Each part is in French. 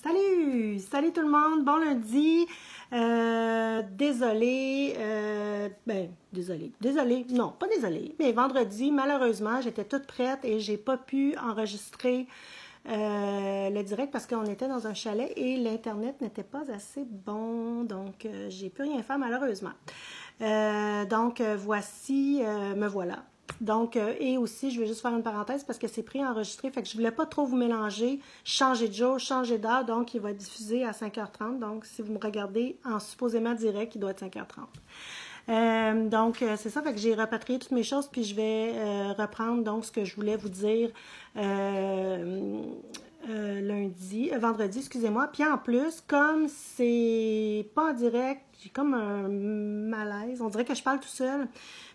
Salut! Salut tout le monde! Bon lundi! Désolée, non, pas désolée, mais vendredi, malheureusement, j'étais toute prête et j'ai pas pu enregistrer le direct parce qu'on était dans un chalet et l'Internet n'était pas assez bon, donc j'ai pu rien faire malheureusement. Voici, me voilà. Donc, et aussi, je vais juste faire une parenthèse parce que c'est pré-enregistré, fait que je voulais pas trop vous mélanger, changer de jour, changer d'heure, donc il va être diffusé à 5h30. Donc, si vous me regardez en supposément direct, il doit être 5h30. C'est ça, fait que j'ai repatrié toutes mes choses, puis je vais reprendre donc ce que je voulais vous dire vendredi, excusez-moi. Puis en plus, comme c'est pas en direct, j'ai comme un malaise. On dirait que je parle tout seul,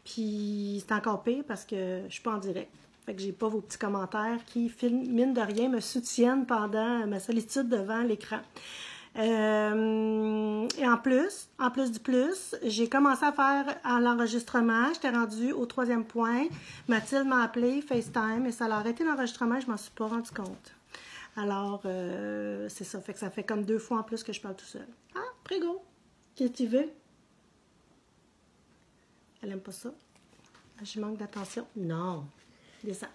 puis c'est encore pire parce que je suis pas en direct. Fait que j'ai pas vos petits commentaires qui, mine de rien, me soutiennent pendant ma solitude devant l'écran. Et en plus du plus, j'ai commencé à faire l'enregistrement. J'étais rendue au 3e point. Mathilde m'a appelé FaceTime et ça a arrêté l'enregistrement. Je m'en suis pas rendu compte. Alors, c'est ça. Fait que ça fait comme 2 fois en plus que je parle tout seul. Ah, Prégo, qu'est-ce que tu veux? Elle aime pas ça. Je manque d'attention. Non. Descends.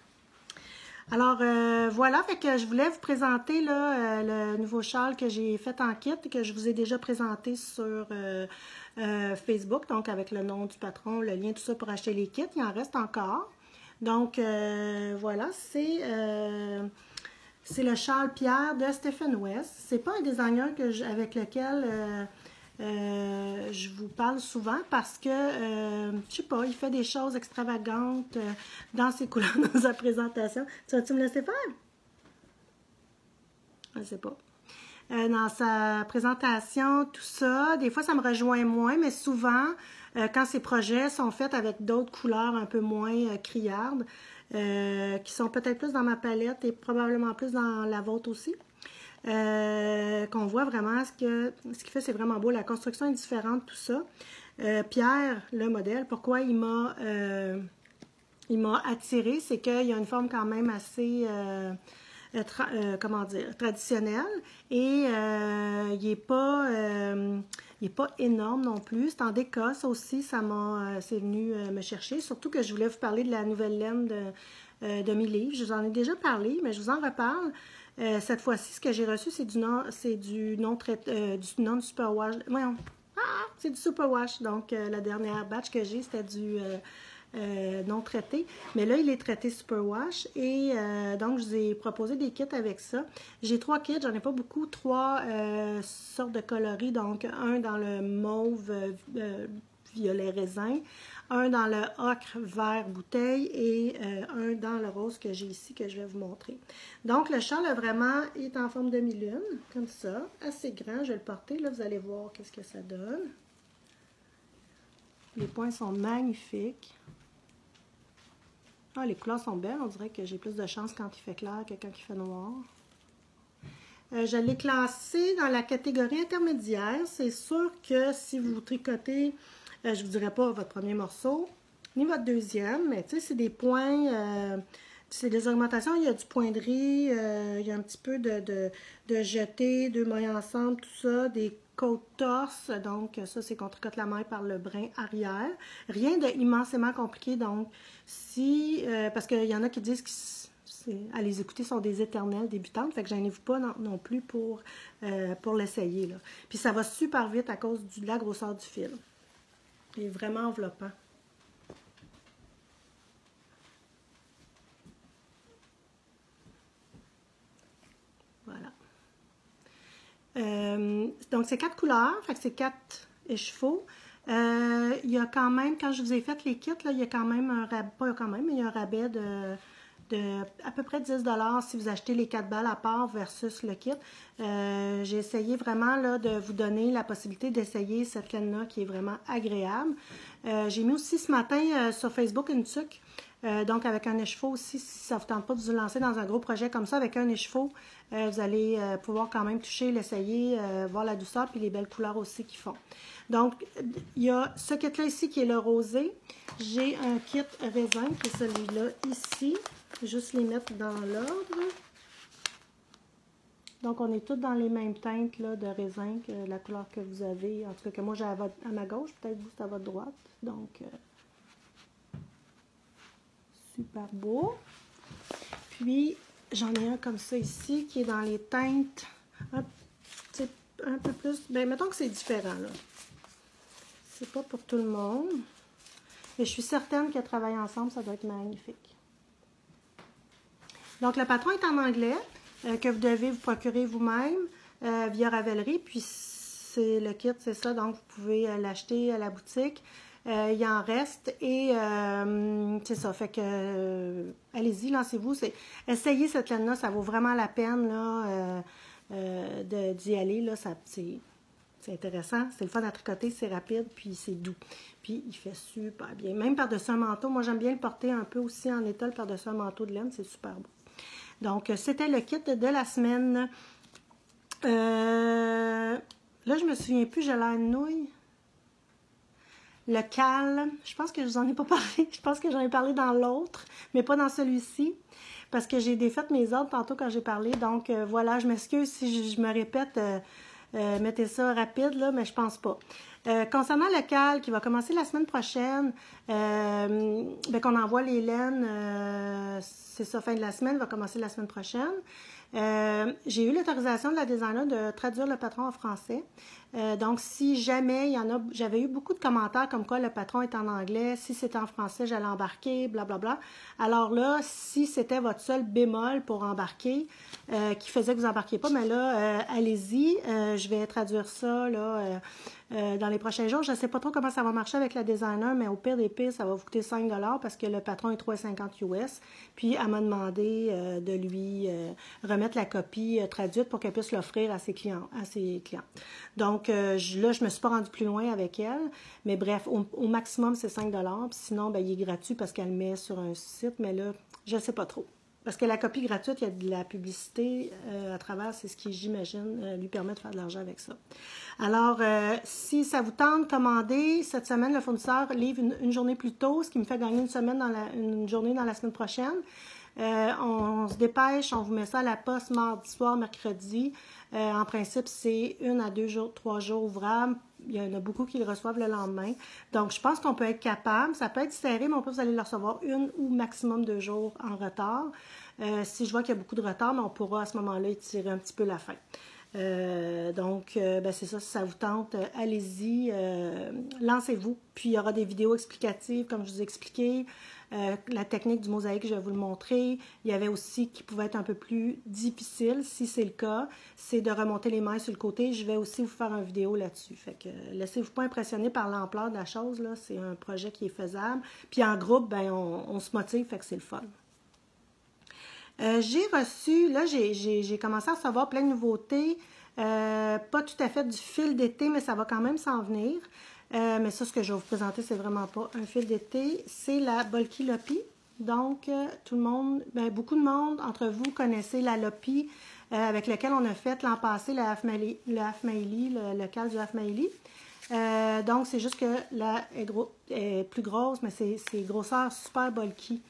Alors, voilà, fait que je voulais vous présenter là, le nouveau châle que j'ai fait en kit et que je vous ai déjà présenté sur Facebook, donc avec le nom du patron, le lien, tout ça pour acheter les kits. Il en reste encore. Donc, voilà, c'est le châle Pierre de Stephen West. C'est pas un designer avec lequel je vous parle souvent parce que, je sais pas, il fait des choses extravagantes dans ses couleurs, dans sa présentation. Tu vas-tu me laisser faire? Je sais pas. Dans sa présentation, tout ça, des fois ça me rejoint moins, mais souvent, quand ces projets sont faits avec d'autres couleurs un peu moins criardes, qui sont peut-être plus dans ma palette et probablement plus dans la vôtre aussi, qu'on voit vraiment ce qu'il fait, c'est vraiment beau. La construction est différente, tout ça. Pierre, le modèle, pourquoi il m'a attiré, c'est qu'il y a une forme quand même assez traditionnelle et il n'est pas énorme non plus. C'est en Écosse aussi, c'est venu me chercher, surtout que je voulais vous parler de la nouvelle laine de mes livres. Je vous en ai déjà parlé, mais je vous en reparle. Cette fois-ci, ce que j'ai reçu, c'est du non-superwash. C'est du superwash. Donc, la dernière batch que j'ai, c'était du non traité. Mais là, il est traité superwash. Et donc, je vous ai proposé des kits avec ça. J'ai 3 kits, j'en ai pas beaucoup. 3 sortes de coloris. Donc, un dans le mauve violet raisin, un dans le ocre vert bouteille et un dans le rose que j'ai ici, que je vais vous montrer. Donc, le châle vraiment est en forme de demi-lune, comme ça, assez grand. Je vais le porter, là, vous allez voir qu'est-ce que ça donne. Les points sont magnifiques. Ah, les couleurs sont belles. On dirait que j'ai plus de chance quand il fait clair que quand il fait noir. Je l'ai classé dans la catégorie intermédiaire. C'est sûr que si vous tricotez, je ne vous dirai pas votre premier morceau, ni votre deuxième, mais tu sais, c'est des points, c'est des augmentations. Il y a du poindris, il y a un petit peu de jeté, 2 mailles ensemble, tout ça, des côtes torse. Donc, ça, c'est qu'on tricote la maille par le brin arrière. Rien d'immensément compliqué. Donc, parce qu'il y en a qui disent que à les écouter sont des éternelles débutantes, fait que gênez-vous pas non plus pour l'essayer, là. Puis ça va super vite à cause de la grosseur du fil. Il est vraiment enveloppant. Voilà. Donc c'est 4 couleurs, fait que c'est 4 écheveaux. Il y a quand même, quand je vous ai fait les kits, là, il y a quand même un rabais, pas quand même, mais il y a un rabais de à peu près 10 $ si vous achetez les 4 balles à part versus le kit. J'ai essayé vraiment là, de vous donner la possibilité d'essayer cette laine-là qui est vraiment agréable. J'ai mis aussi ce matin sur Facebook une tuque, donc avec un écheveau aussi, si ça ne vous tente pas de vous lancer dans un gros projet comme ça, avec un écheveau, vous allez pouvoir quand même toucher, l'essayer, voir la douceur puis les belles couleurs aussi qu'ils font. Donc, il y a ce kit-là ici qui est le rosé. J'ai un kit raisin qui est celui-là ici. Je vais juste les mettre dans l'ordre. Donc, on est tous dans les mêmes teintes là, de raisin que la couleur que vous avez. En tout cas, que moi, j'ai à ma gauche. Peut-être vous, c'est à votre droite. Donc, super beau. Puis, j'en ai un comme ça ici qui est dans les teintes un peu plus... Bien, mettons que c'est différent, là. C'est pas pour tout le monde. Mais je suis certaine qu'à travailler ensemble, ça doit être magnifique. Donc, le patron est en anglais, que vous devez vous procurer vous-même via Ravelry. Puis, c'est le kit, c'est ça. Donc, vous pouvez l'acheter à la boutique. Il en reste et c'est ça. Fait que, allez-y, lancez-vous. Essayez cette laine-là, ça vaut vraiment la peine là, d'y aller. Là, c'est intéressant, c'est le fun à tricoter, c'est rapide, puis c'est doux. Puis il fait super bien. Même par-dessus un manteau, moi j'aime bien le porter un peu aussi en étole par-dessus un manteau de laine, c'est super beau. Donc c'était le kit de la semaine. Là je me souviens plus, j'ai l'air de nouille. Le cal, je pense que je vous en ai pas parlé. Je pense que j'en ai parlé dans l'autre, mais pas dans celui-ci. Parce que j'ai défait mes ordres tantôt quand j'ai parlé. Donc voilà, je m'excuse si je me répète. Mettez ça rapide, là, mais je pense pas. Concernant le cal qui va commencer la semaine prochaine, qu'on envoie les laines, c'est ça, fin de la semaine, va commencer la semaine prochaine. J'ai eu l'autorisation de la designer de traduire le patron en français. Donc, si jamais il y en a, j'avais eu beaucoup de commentaires comme quoi le patron est en anglais, si c'était en français, j'allais embarquer, blablabla. Alors là, si c'était votre seul bémol pour embarquer, qui faisait que vous embarquiez pas, mais là, allez-y, je vais traduire ça là, dans les prochains jours. Je ne sais pas trop comment ça va marcher avec la designer, mais au pire des pires, ça va vous coûter 5 $ parce que le patron est 3,50 US. Puis, elle m'a demandé de lui remettre la copie traduite pour qu'elle puisse l'offrir à ses clients. Donc, là, je me suis pas rendue plus loin avec elle. Mais bref, au maximum, c'est 5 $. Puis sinon, ben, il est gratuit parce qu'elle le met sur un site. Mais là, je ne sais pas trop. Parce que la copie gratuite, il y a de la publicité à travers, c'est ce qui, j'imagine, lui permet de faire de l'argent avec ça. Alors, si ça vous tente, commandez. Cette semaine, le fournisseur livre une journée plus tôt, ce qui me fait gagner une journée dans la semaine prochaine. On se dépêche, on vous met ça à la poste mardi soir, mercredi. En principe, c'est 1 à 2 jours, 3 jours ouvrables. Il y en a beaucoup qui le reçoivent le lendemain. Donc, je pense qu'on peut être capable. Ça peut être serré, mais on peut vous allez le recevoir 1 ou maximum 2 jours en retard. Si je vois qu'il y a beaucoup de retard, mais on pourra à ce moment-là étirer un petit peu la fin. Donc, c'est ça, si ça vous tente, allez-y, lancez-vous. Puis, il y aura des vidéos explicatives, comme je vous ai expliqué. La technique du mosaïque, je vais vous le montrer. Il y avait aussi qui pouvait être un peu plus difficile, si c'est le cas, c'est de remonter les mailles sur le côté. Je vais aussi vous faire une vidéo là-dessus. Fait que laissez-vous pas impressionner par l'ampleur de la chose, là. C'est un projet qui est faisable. Puis en groupe, ben, on se motive, fait que c'est le fun. J'ai reçu, là, j'ai commencé à recevoir plein de nouveautés. Pas tout à fait du fil d'été, mais ça va quand même s'en venir. Mais ça, ce que je vais vous présenter, c'est vraiment pas un fil d'été. C'est la Bulky Lopi. Donc, tout le monde, ben, beaucoup de monde entre vous connaissez la Lopi avec laquelle on a fait l'an passé le Half Mailey, le cal du Half Mailey. Donc, c'est juste que là, elle est plus grosse, mais c'est grosseur super bulky.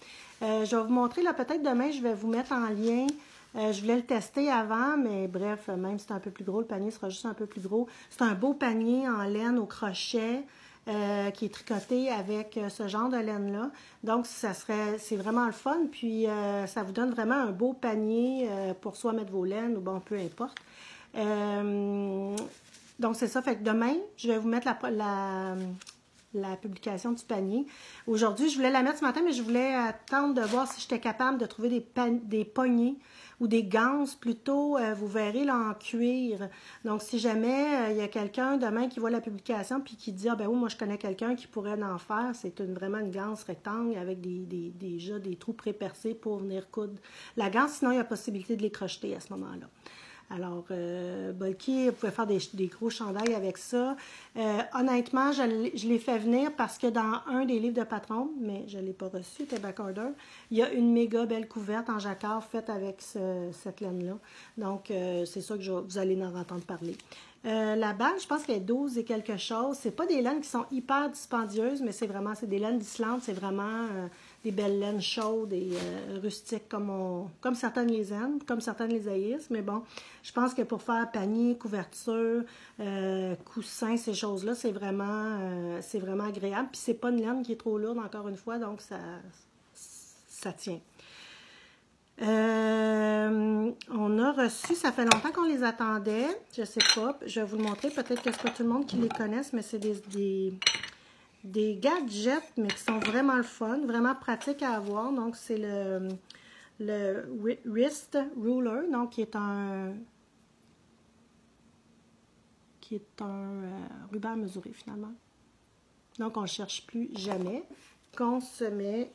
Je vais vous montrer, là, peut-être demain, je vais vous mettre en lien. Je voulais le tester avant, mais bref, même si c'est un peu plus gros, le panier sera juste un peu plus gros. C'est un beau panier en laine au crochet qui est tricoté avec ce genre de laine-là. Donc, c'est vraiment le fun. Puis, ça vous donne vraiment un beau panier pour soit mettre vos laines ou bon, peu importe. Donc, c'est ça. Fait que demain, je vais vous mettre la publication du panier. Aujourd'hui, je voulais la mettre ce matin, mais je voulais attendre de voir si j'étais capable de trouver des poignées ou des ganses plutôt, vous verrez, là, en cuir. Donc, si jamais il y a quelqu'un demain qui voit la publication puis qui dit « Ah ben oui, moi je connais quelqu'un qui pourrait en faire », c'est vraiment une ganse rectangle avec déjà des trous pré-percés pour venir coudre la ganse. Sinon, il y a possibilité de les crocheter à ce moment-là. Alors, Bulky, vous pouvez faire des gros chandails avec ça. Honnêtement, je l'ai fait venir parce que dans un des livres de patron, mais je ne l'ai pas reçu, c'était backorder, il y a une méga belle couverte en jacquard faite avec cette laine-là. Donc, c'est ça que vous allez en entendre parler. La balle, je pense qu'elle est 12 et quelque chose. C'est pas des laines qui sont hyper dispendieuses, mais c'est des laines d'Islande. C'est vraiment des belles laines chaudes et rustiques comme certaines les aiment, comme certaines les haïssent. Mais bon, je pense que pour faire panier, couverture, coussin, ces choses-là, c'est vraiment agréable. Puis c'est pas une laine qui est trop lourde, encore une fois, donc ça tient. On a reçu, ça fait longtemps qu'on les attendait, je sais pas, je vais vous le montrer, peut-être que c'est pas tout le monde qui les connaisse, mais c'est des gadgets, mais qui sont vraiment le fun, vraiment pratiques à avoir. Donc c'est le Wrist Ruler, donc qui est un ruban à mesurer finalement. Donc on ne cherche plus jamais, qu'on se met.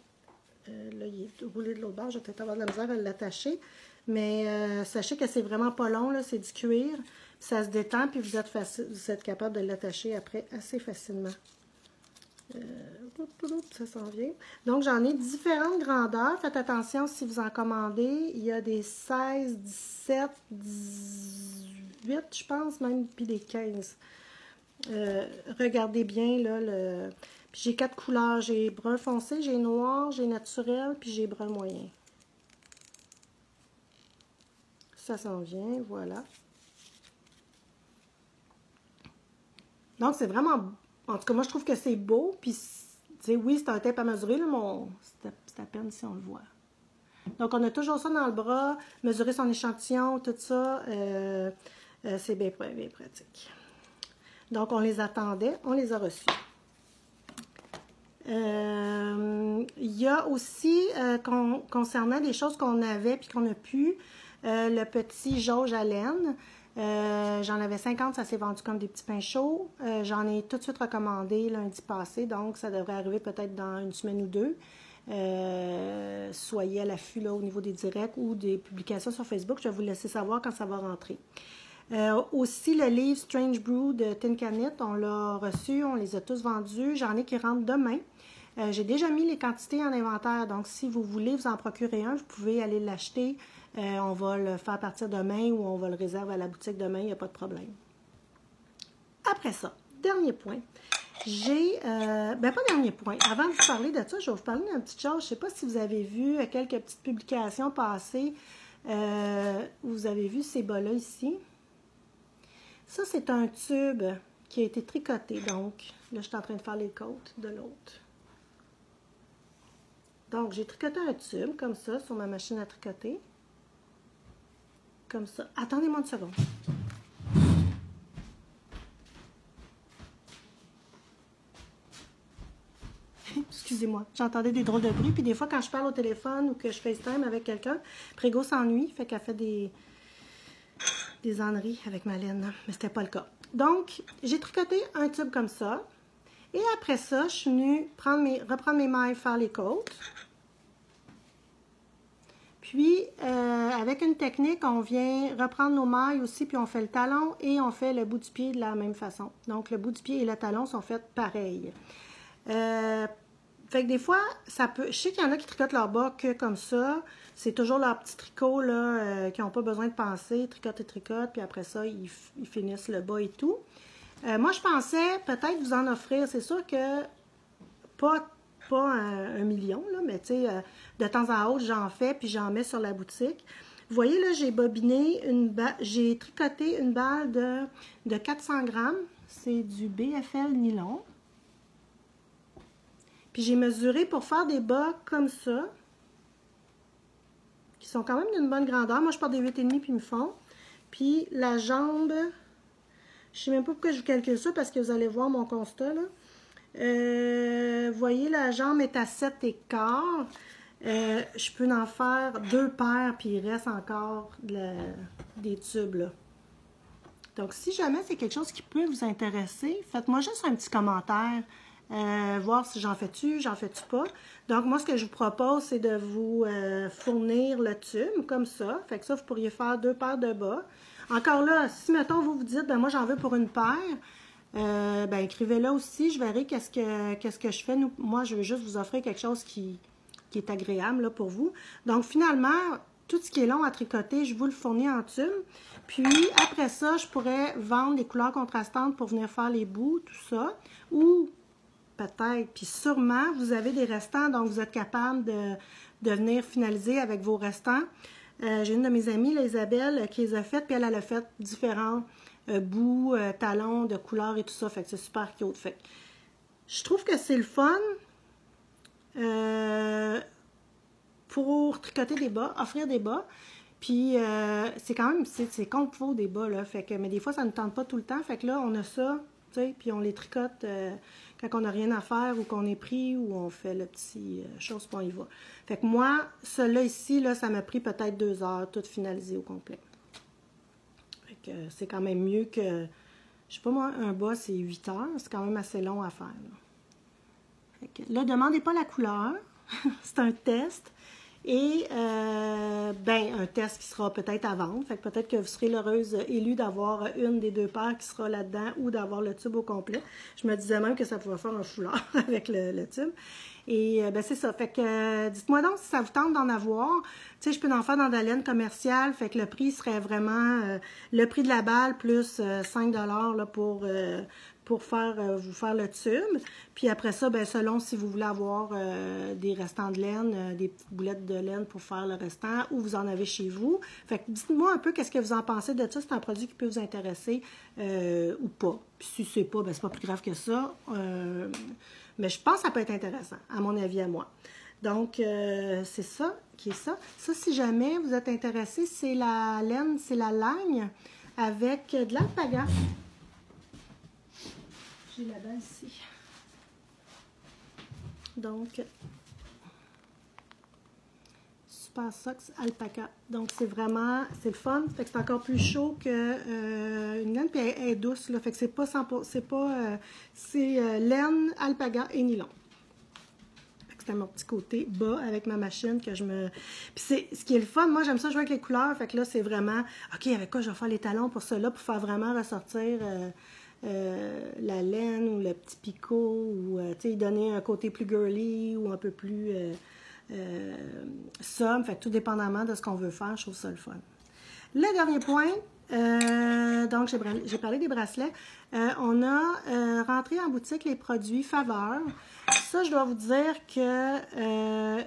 Là, il est roulé de l'autre bord, je vais peut-être avoir de la misère à l'attacher. Mais sachez que c'est vraiment pas long, c'est du cuir. Ça se détend, puis vous êtes capable de l'attacher après assez facilement. Ça s'en vient. Donc, j'en ai différentes grandeurs. Faites attention si vous en commandez. Il y a des 16, 17, 18, je pense, même, puis des 15. Regardez bien, là, j'ai 4 couleurs. J'ai brun foncé, j'ai noir, j'ai naturel, puis j'ai brun moyen. Ça s'en vient, voilà. Donc, c'est vraiment... En tout cas, moi, je trouve que c'est beau. Puis, tu sais, oui, c'est un tape à mesurer, là, mais c'est à peine si on le voit. Donc, on a toujours ça dans le bras. Mesurer son échantillon, tout ça. C'est bien pratique. Donc, on les attendait. On les a reçus. Il y a aussi, concernant des choses qu'on avait puis qu'on n'a plus, le petit jauge à laine. J'en avais 50, ça s'est vendu comme des petits pains chauds. J'en ai tout de suite recommandé lundi passé, donc ça devrait arriver peut-être dans une semaine ou deux. Soyez à l'affût au niveau des directs ou des publications sur Facebook. Je vais vous laisser savoir quand ça va rentrer. Aussi, le livre Strange Brew de Tin Can Knit, on l'a reçu, on les a tous vendus. J'en ai qui rentrent demain. J'ai déjà mis les quantités en inventaire, donc si vous voulez vous en procurer un, vous pouvez aller l'acheter. On va le faire partir demain ou on va le réserver à la boutique demain, il n'y a pas de problème. Après ça, dernier point. J'ai, pas dernier point. Avant de vous parler de ça, je vais vous parler d'une petite chose. Je ne sais pas si vous avez vu quelques petites publications passées. Vous avez vu ces bas-là ici. Ça, c'est un tube qui a été tricoté. Donc, là, je suis en train de faire les côtes de l'autre. Donc, j'ai tricoté un tube comme ça sur ma machine à tricoter. Comme ça. Attendez-moi une seconde. Excusez-moi, j'entendais des drôles de bruit. Puis des fois, quand je parle au téléphone ou que je FaceTime avec quelqu'un, Prégo s'ennuie, fait qu'elle fait des âneries avec ma laine. Mais c'était pas le cas. Donc, j'ai tricoté un tube comme ça. Et après ça, je suis venue reprendre mes mailles, faire les côtes. Puis, avec une technique, on vient reprendre nos mailles aussi, puis on fait le talon et on fait le bout du pied de la même façon. Donc, le bout du pied et le talon sont faits pareil. Fait que des fois, ça peut... Je sais qu'il y en a qui tricotent leur bas que comme ça. C'est toujours leur petit tricot, là, qui n'ont pas besoin de penser. Tricote et tricote, puis après ça, ils finissent le bas et tout. Moi, je pensais peut-être vous en offrir. C'est sûr que pas un million, là, mais tu sais, de temps à autre, j'en fais, puis j'en mets sur la boutique. Vous voyez, là, j'ai bobiné j'ai tricoté une balle de 400 grammes. C'est du BFL nylon. Puis j'ai mesuré pour faire des bas comme ça, qui sont quand même d'une bonne grandeur. Moi, je porte des 8,5 puis ils me font. Puis la jambe, je sais même pas pourquoi je vous calcule ça, parce que vous allez voir mon constat, là. Vous voyez, la jambe est à 7,15. Je peux en faire 2 paires, puis il reste encore des tubes, là. Donc, si jamais c'est quelque chose qui peut vous intéresser, faites-moi juste un petit commentaire. Voir si j'en fais-tu pas. Donc, moi, ce que je vous propose, c'est de vous fournir le tube, comme ça. Fait que ça, vous pourriez faire 2 paires de bas. Encore là, si, mettons, vous dites, ben moi, j'en veux pour une paire, ben écrivez-le aussi, je verrai qu'est-ce que je fais. Moi, je veux juste vous offrir quelque chose qui est agréable là, pour vous. Donc, finalement, tout ce qui est long à tricoter, je vous le fournis en tube. Puis, après ça, je pourrais vendre des couleurs contrastantes pour venir faire les bouts, tout ça. Ou peut-être. Puis sûrement, vous avez des restants, donc vous êtes capable de venir finaliser avec vos restants. J'ai une de mes amies, là, Isabelle, qui les a faites, puis elle a fait différents bouts, talons de couleurs et tout ça. Fait que c'est super cute. Fait que je trouve que c'est le fun pour tricoter des bas, offrir des bas. Puis c'est quand même, c'est comme il faut des bas, là. Fait que, mais des fois, ça ne tente pas tout le temps. Fait que là, on a ça, tu sais, puis on les tricote quand on n'a rien à faire ou qu'on est pris ou on fait le petit chose, puis on y va. Fait que moi, celui-là ici, là, ça m'a pris peut-être 2 heures, tout finalisé au complet. Fait que c'est quand même mieux que, je sais pas moi, un bas, c'est 8 heures. C'est quand même assez long à faire, là. Fait que, là, demandez pas la couleur. C'est un test. Et, ben, un test qui sera peut-être à vendre. Fait que peut-être que vous serez l'heureuse élue d'avoir une des 2 paires qui sera là-dedans ou d'avoir le tube au complet. Je me disais même que ça pouvait faire un foulard avec le tube. Et, ben, c'est ça. Fait que, dites-moi donc si ça vous tente d'en avoir. Tu sais, je peux en faire dans de la laine commerciale. Fait que le prix serait vraiment le prix de la balle plus 5 $ là, pour vous faire le tube. Puis après ça, ben, selon si vous voulez avoir des restants de laine, des petites boulettes de laine pour faire le restant, ou vous en avez chez vous. Fait que dites-moi un peu qu'est-ce que vous en pensez de ça. C'est un produit qui peut vous intéresser ou pas. Puis si c'est pas, ben, c'est pas plus grave que ça. Mais je pense que ça peut être intéressant, à mon avis, à moi. Donc, c'est ça qui est ça. Ça, si jamais vous êtes intéressé, c'est la laine, c'est la lagne avec de l'alpaga. J'ai là-bas ici. Donc, Super Socks Alpaca. Donc, c'est vraiment, c'est le fun. Fait que c'est encore plus chaud que une laine, puis elle est douce, là. Fait que c'est pas 100%, c'est laine, alpaga et nylon. Fait que c'est mon petit côté bas avec ma machine que je me... Puis c'est, ce qui est le fun, moi j'aime ça jouer avec les couleurs. Fait que là, c'est vraiment, OK, avec quoi je vais faire les talons pour cela, pour faire vraiment ressortir... la laine ou le petit picot ou donner un côté plus girly ou un peu plus somme, fait tout dépendamment de ce qu'on veut faire, je trouve ça le fun. Le dernier point, donc j'ai parlé des bracelets, on a rentré en boutique les produits Faveur. Ça, je dois vous dire que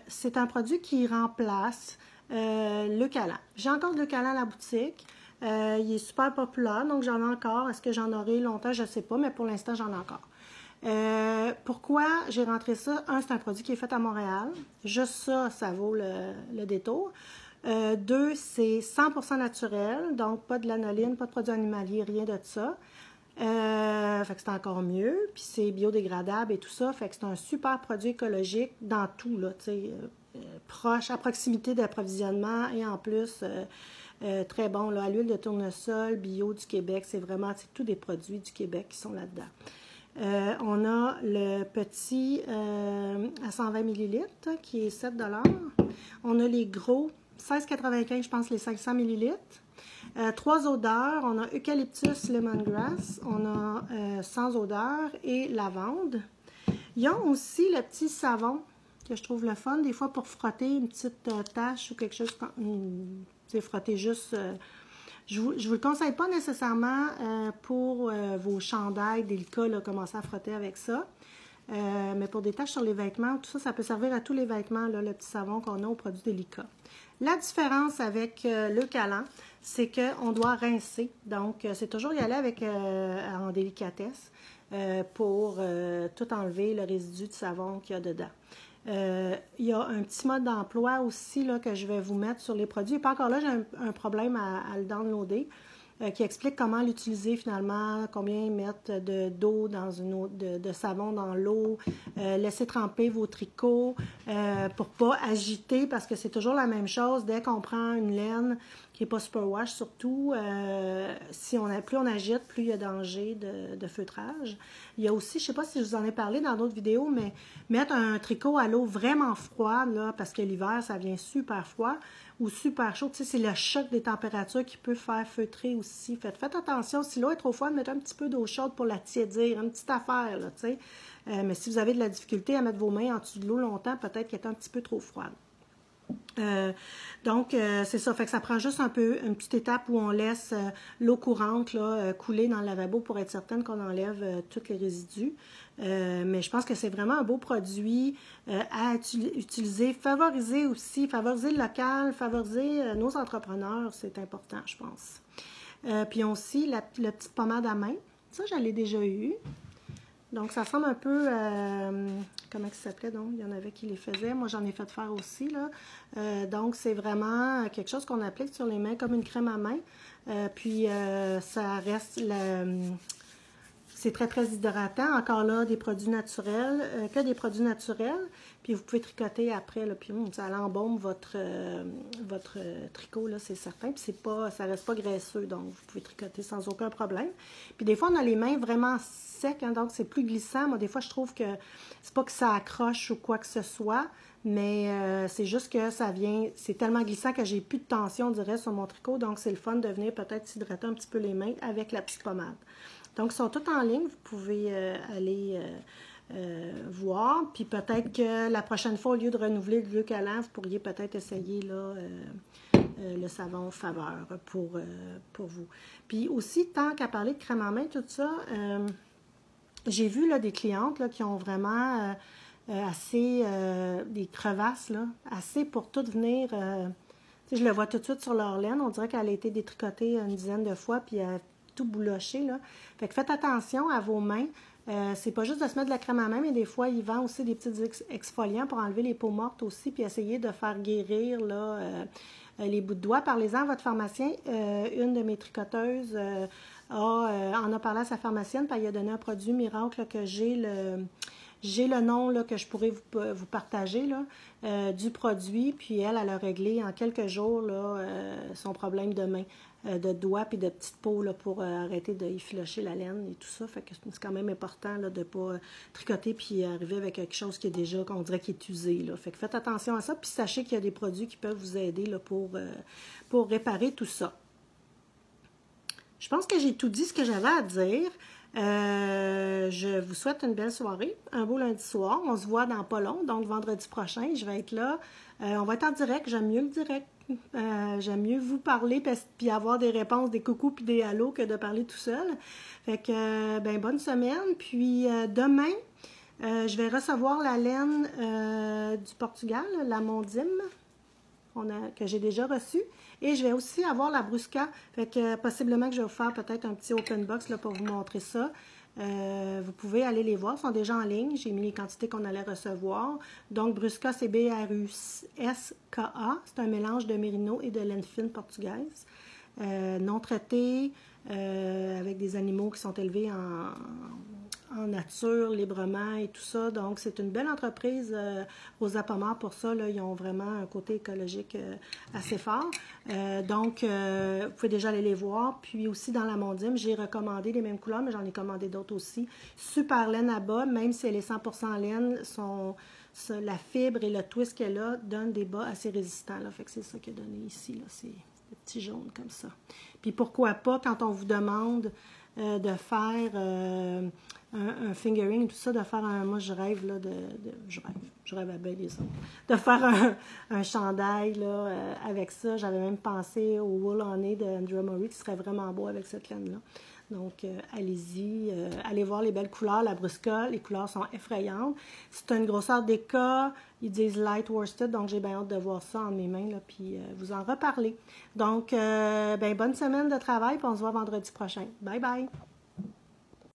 c'est un produit qui remplace le Calan. J'ai encore le Calan à la boutique. Il est super populaire, donc j'en ai encore. Est-ce que j'en aurai longtemps? Je ne sais pas, mais pour l'instant, j'en ai encore. Pourquoi j'ai rentré ça? Un, c'est un produit qui est fait à Montréal. Juste ça, ça vaut le détour. 2, c'est 100% naturel, donc pas de lanoline, pas de produits animaliers, rien de ça. Fait que c'est encore mieux. Puis c'est biodégradable et tout ça. Fait que c'est un super produit écologique dans tout, là, tu sais, proche, à proximité d'approvisionnement et en plus... très bon, là, à l'huile de tournesol, bio du Québec, c'est vraiment, c'est tous des produits du Québec qui sont là-dedans. On a le petit à 120 ml qui est 7 $. On a les gros, 16,95 je pense, les 500 ml. 3 odeurs, on a eucalyptus, lemongrass, on a sans odeur et lavande. Ils ont aussi le petit savon que je trouve le fun, des fois pour frotter une petite tache ou quelque chose c'est frotter juste... je vous le conseille pas nécessairement pour vos chandails délicats, là, commencer à frotter avec ça. Mais pour des taches sur les vêtements, tout ça, ça peut servir à tous les vêtements, là, le petit savon qu'on a aux produits délicats. La différence avec le Calan, c'est qu'on doit rincer. Donc, c'est toujours y aller avec en délicatesse pour tout enlever le résidu de savon qu'il y a dedans. Il y a un petit mode d'emploi aussi là, que je vais vous mettre sur les produits. Et pas encore là, j'ai un problème à le downloader qui explique comment l'utiliser finalement, combien mettre d'eau dans une eau, de savon dans l'eau, laisser tremper vos tricots pour pas agiter parce que c'est toujours la même chose dès qu'on prend une laine qui n'est pas superwash surtout, plus on agite, plus il y a danger de feutrage. Il y a aussi, je ne sais pas si je vous en ai parlé dans d'autres vidéos, mais mettre un tricot à l'eau vraiment froide, là, parce que l'hiver, ça vient super froid ou super chaud. Tu sais, c'est le choc des températures qui peut faire feutrer aussi. Faites attention, si l'eau est trop froide, mettez un petit peu d'eau chaude pour la tiédir, une petite affaire, là, tu sais. Mais si vous avez de la difficulté à mettre vos mains en dessous de l'eau longtemps, peut-être qu'elle est un petit peu trop froide. Donc, c'est ça. Fait que ça prend juste un peu, une petite étape où on laisse l'eau courante là, couler dans le lavabo pour être certaine qu'on enlève tous les résidus. Mais je pense que c'est vraiment un beau produit à utiliser. Favoriser aussi, favoriser le local, favoriser nos entrepreneurs, c'est important, je pense. Puis aussi, la petite pommade à main. Ça, je l'ai déjà eu. Donc, ça ressemble un peu, comment ça s'appelait donc? Il y en avait qui les faisaient. Moi, j'en ai fait faire aussi, là. Donc, c'est vraiment quelque chose qu'on applique sur les mains comme une crème à main. Puis, ça reste, c'est très, très hydratant. Encore là, des produits naturels, que des produits naturels. Puis, vous pouvez tricoter après, là, puis ça embaume votre tricot, là, c'est certain. Puis, ça reste pas graisseux, donc vous pouvez tricoter sans aucun problème. Puis, des fois, on a les mains vraiment secs, hein, donc c'est plus glissant. Moi, des fois, je trouve que c'est pas que ça accroche ou quoi que ce soit, mais c'est juste que ça vient, c'est tellement glissant que j'ai plus de tension, on dirait, sur mon tricot. Donc, c'est le fun de venir peut-être s'hydrater un petit peu les mains avec la petite pommade. Donc, ils sont tous en ligne. Vous pouvez aller voir. Puis peut-être que la prochaine fois, au lieu de renouveler le vieux collant, vous pourriez peut-être essayer là, le savon Faveur pour vous. Puis aussi, tant qu'à parler de crème en main, tout ça, j'ai vu là, des clientes là, qui ont vraiment assez des crevasses, là, assez pour tout venir. Je le vois tout de suite sur leur laine. On dirait qu'elle a été détricotée une dizaine de fois, puis elle a tout bouloché, là. Fait que faites attention à vos mains. C'est pas juste de se mettre de la crème à main, mais des fois, ils vendent aussi des petits exfoliants pour enlever les peaux mortes aussi, puis essayer de faire guérir là, les bouts de doigts. Parlez-en à votre pharmacien. Une de mes tricoteuses en a parlé à sa pharmacienne, puis elle a donné un produit miracle là, que j'ai le nom là, que je pourrais vous partager là, du produit, puis elle a réglé en quelques jours là, son problème de main, de doigts puis de petites peaux là, pour arrêter d'effilocher la laine et tout ça. Fait que c'est quand même important là, de ne pas tricoter puis arriver avec quelque chose qui est déjà, qu'on dirait, qui est usé. Là. Fait que faites attention à ça, puis sachez qu'il y a des produits qui peuvent vous aider là, pour réparer tout ça. Je pense que j'ai tout dit ce que j'avais à dire. Je vous souhaite une belle soirée, un beau lundi soir. On se voit dans pas long, donc vendredi prochain, je vais être là. On va être en direct, j'aime mieux le direct. J'aime mieux vous parler puis avoir des réponses, des coucous puis des hallos que de parler tout seul. Fait que, bonne semaine. Puis demain, je vais recevoir la laine du Portugal, la Mondim, que j'ai déjà reçue. Et je vais aussi avoir la Brusca. Fait que possiblement que je vais vous faire peut-être un petit open box là, pour vous montrer ça. Vous pouvez aller les voir, ils sont déjà en ligne. J'ai mis les quantités qu'on allait recevoir. Donc, Brusca, c'est B-R-U-S-K-A. C'est un mélange de mérino et de laine fine portugaise. Non traité, avec des animaux qui sont élevés en nature, librement et tout ça. Donc, c'est une belle entreprise, Rosa Pommard, pour ça. Là, ils ont vraiment un côté écologique assez fort. Donc, vous pouvez déjà aller les voir. Puis aussi, dans la Mondim, j'ai recommandé les mêmes couleurs, mais j'en ai commandé d'autres aussi. Super laine à bas, même si elle est 100% laine, la fibre et le twist qu'elle a donnent des bas assez résistants. Là. Fait que c'est ça qui est donné ici. Là. C'est des petits jaunes comme ça. Puis pourquoi pas, quand on vous demande de faire un fingering, tout ça, de faire un... Moi, je rêve, là, je rêve à bien les autres. De faire un chandail, là, avec ça. J'avais même pensé au Wool on It de Andrea Murray, qui serait vraiment beau avec cette laine-là. Donc, allez-y, allez voir les belles couleurs, la Brusca, les couleurs sont effrayantes. C'est une grosseur DK, ils disent light worsted, donc j'ai bien hâte de voir ça en mes mains, là, puis vous en reparler. Donc, bonne semaine de travail, puis on se voit vendredi prochain. Bye bye!